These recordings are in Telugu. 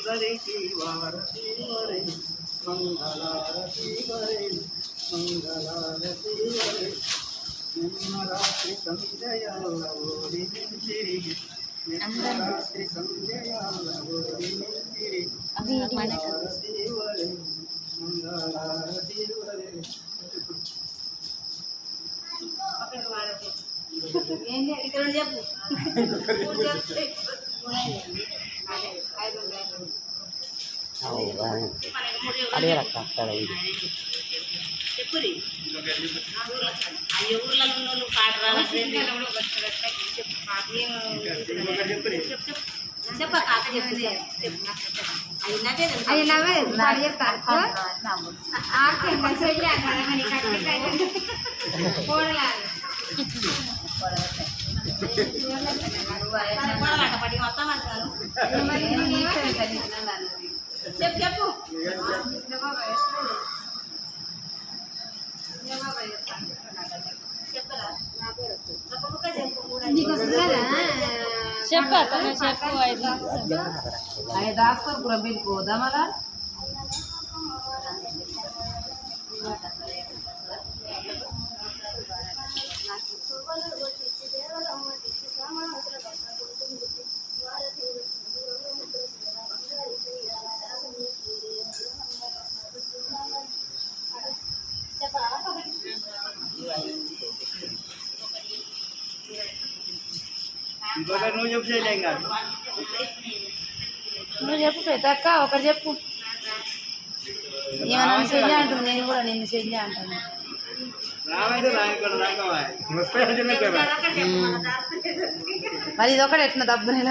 అందరికి వారతి వరే మంగళారతి వరే మంగళారతి వరే నిన్న రాత్రి సంజయాల ఓడి తిరిగి నిన్న రాత్రి సంజయాల ఓడి తిరిగి మంగళారతి వరే మంగళారతి వరే ఇక్కడ చెప్పు అదే రక్క అక్కడ చెప్పురి అయ్యో ఊర్లో ఉన్న పాట రావాలి చెప్పక పడి మొత్తం అంటారు చెప్పు చెప్పు చెప్పు ఐదు ఆకులు కూడా బిల్లుకోదా మళ్ళా నువ్వు చెప్పు చేయలేం కాదు నువ్వు చెప్పు పెద్దక్క ఒకటి చెప్పు ఏమన్నా చెయ్యి అంటుంది నేను కూడా నిన్ను చెయ్యి అంటాను మరి ఇది ఒకటి ఎట్లా దబ్బు నెల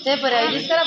చెప్పరా తీసుకురా